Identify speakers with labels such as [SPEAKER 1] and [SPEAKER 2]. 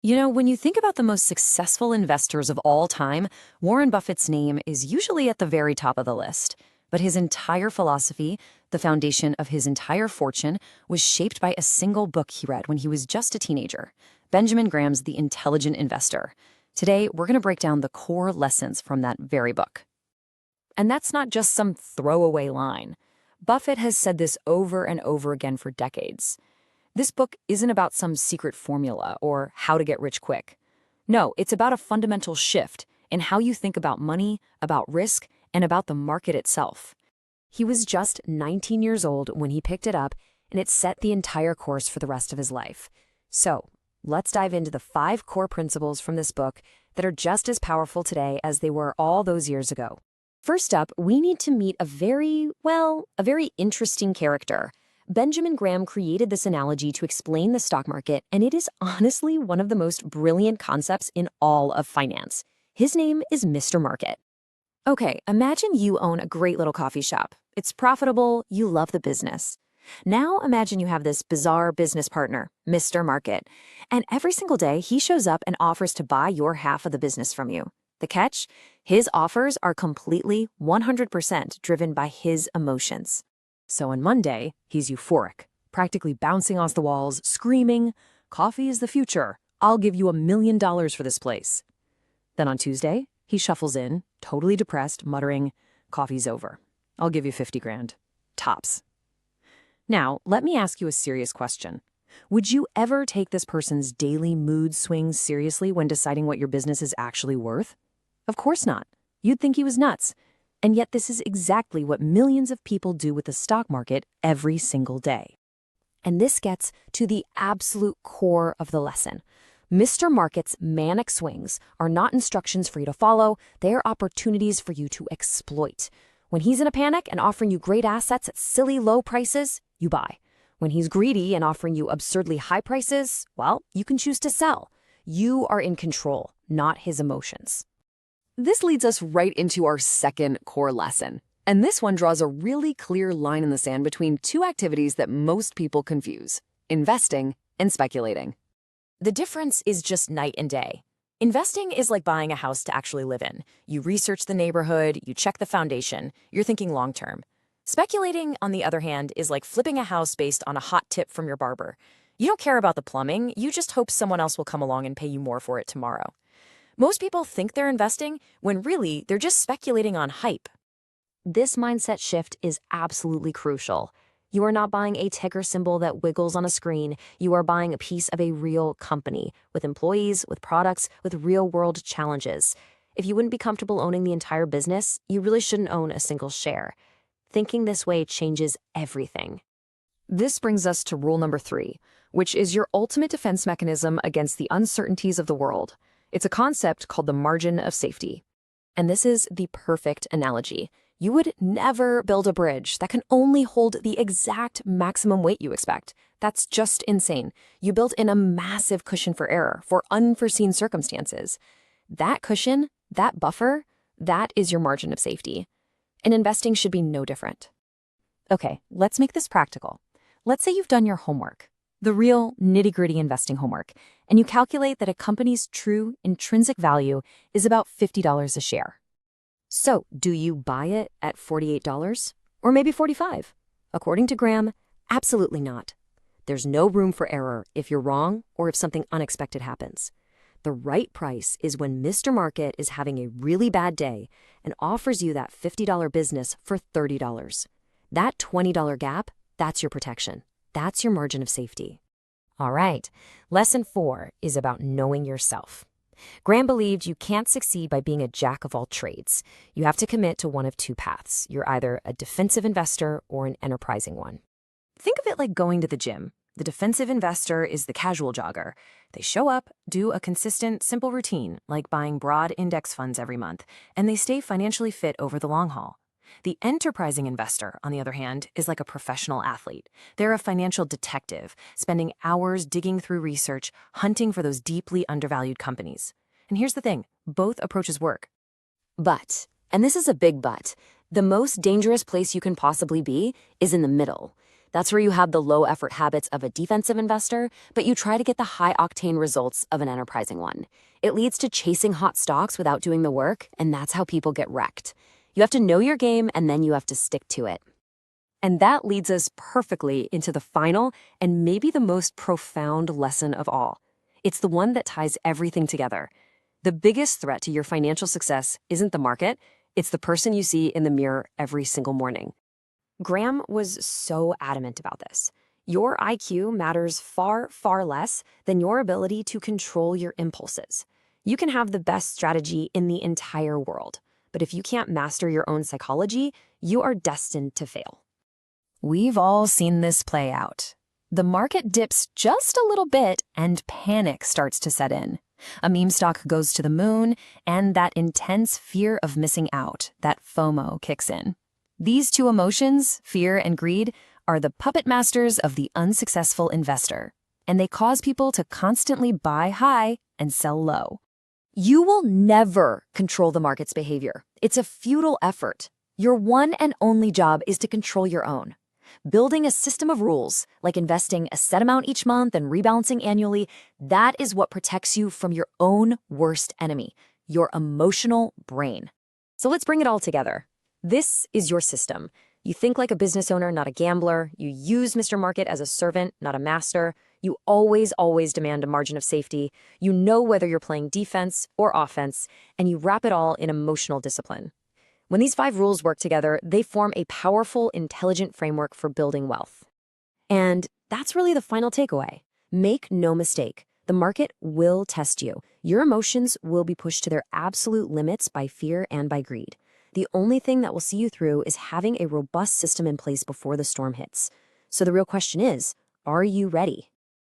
[SPEAKER 1] You know, when you think about the most successful investors of all time, Warren Buffett's name is usually at the very top of the list. But his entire philosophy, the foundation of his entire fortune, was shaped by a single book he read when he was just a teenager, Benjamin Graham's The Intelligent Investor. Today, we're going to break down the core lessons from that very book. And that's not just some throwaway line. Buffett has said this over and over again for decades. This book isn't about some secret formula or how to get rich quick. No, it's about a fundamental shift in how you think about money, about risk, and about the market itself. He was just 19 years old when he picked it up, and it set the entire course for the rest of his life. So, let's dive into the 5 core principles from this book that are just as powerful today as they were all those years ago. First up, we need to meet a very interesting character. Benjamin Graham created this analogy to explain the stock market, and it is honestly one of the most brilliant concepts in all of finance. His name is Mr. Market. Okay, imagine you own a great little coffee shop. It's profitable, you love the business. Now imagine you have this bizarre business partner, Mr. Market, and every single day he shows up and offers to buy your half of the business from you. The catch? His offers are completely 100% driven by his emotions. So on Monday, he's euphoric, practically bouncing off the walls, screaming, "Coffee is the future. I'll give you $1 million for this place." Then on Tuesday, he shuffles in, totally depressed, muttering, "Coffee's over. I'll give you 50 grand. Tops." Now, let me ask you a serious question. Would you ever take this person's daily mood swings seriously when deciding what your business is actually worth? Of course not. You'd think he was nuts. And yet this is exactly what millions of people do with the stock market every single day. And this gets to the absolute core of the lesson. Mr. Market's manic swings are not instructions for you to follow, they are opportunities for you to exploit. When he's in a panic and offering you great assets at silly low prices, you buy. When he's greedy and offering you absurdly high prices, well, you can choose to sell. You are in control, not his emotions. This leads us right into our second core lesson. And this one draws a really clear line in the sand between 2 activities that most people confuse: investing and speculating. The difference is just night and day. Investing is like buying a house to actually live in. You research the neighborhood, you check the foundation, you're thinking long-term. Speculating, on the other hand, is like flipping a house based on a hot tip from your barber. You don't care about the plumbing, you just hope someone else will come along and pay you more for it tomorrow. Most people think they're investing when really they're just speculating on hype. This mindset shift is absolutely crucial. You are not buying a ticker symbol that wiggles on a screen. You are buying a piece of a real company with employees, with products, with real-world challenges. If you wouldn't be comfortable owning the entire business, you really shouldn't own a single share. Thinking this way changes everything. This brings us to rule number 3, which is your ultimate defense mechanism against the uncertainties of the world. It's a concept called the margin of safety. And this is the perfect analogy. You would never build a bridge that can only hold the exact maximum weight you expect. That's just insane. You built in a massive cushion for error, for unforeseen circumstances. That cushion, that buffer, that is your margin of safety. And investing should be no different. Okay, let's make this practical. Let's say you've done your homework, the real nitty-gritty investing homework, and you calculate that a company's true intrinsic value is about $50 a share. So, do you buy it at $48 or maybe $45? According to Graham, absolutely not. There's no room for error if you're wrong or if something unexpected happens. The right price is when Mr. Market is having a really bad day and offers you that $50 business for $30. That $20 gap, that's your protection. That's your margin of safety. All right, lesson 4 is about knowing yourself. Graham believed you can't succeed by being a jack of all trades. You have to commit to one of 2 paths. You're either a defensive investor or an enterprising one. Think of it like going to the gym. The defensive investor is the casual jogger. They show up, do a consistent, simple routine, like buying broad index funds every month, and they stay financially fit over the long haul. The enterprising investor, on the other hand, is like a professional athlete. They're a financial detective, spending hours digging through research, hunting for those deeply undervalued companies. And here's the thing, both approaches work. But, and this is a big but, the most dangerous place you can possibly be is in the middle. That's where you have the low-effort habits of a defensive investor, but you try to get the high-octane results of an enterprising one. It leads to chasing hot stocks without doing the work, and that's how people get wrecked. You have to know your game, and then you have to stick to it. And that leads us perfectly into the final and maybe the most profound lesson of all. It's the one that ties everything together. The biggest threat to your financial success isn't the market, it's the person you see in the mirror every single morning. Graham was so adamant about this. Your IQ matters far, far less than your ability to control your impulses. You can have the best strategy in the entire world, but if you can't master your own psychology, you are destined to fail. We've all seen this play out. The market dips just a little bit and panic starts to set in. A meme stock goes to the moon, and that intense fear of missing out, that FOMO, kicks in. These two emotions, fear and greed, are the puppet masters of the unsuccessful investor, and they cause people to constantly buy high and sell low. You will never control the market's behavior. It's a futile effort. Your one and only job is to control your own. Building a system of rules, like investing a set amount each month and rebalancing annually, that is what protects you from your own worst enemy, your emotional brain. So let's bring it all together. This is your system. You think like a business owner, not a gambler. You use Mr. Market as a servant, not a master. You always demand a margin of safety. You know whether you're playing defense or offense, and you wrap it all in emotional discipline. When these 5 rules work together, they form a powerful, intelligent framework for building wealth. And that's really the final takeaway. Make no mistake, the market will test you. Your emotions will be pushed to their absolute limits by fear and by greed. The only thing that will see you through is having a robust system in place before the storm hits. So the real question is, are you ready?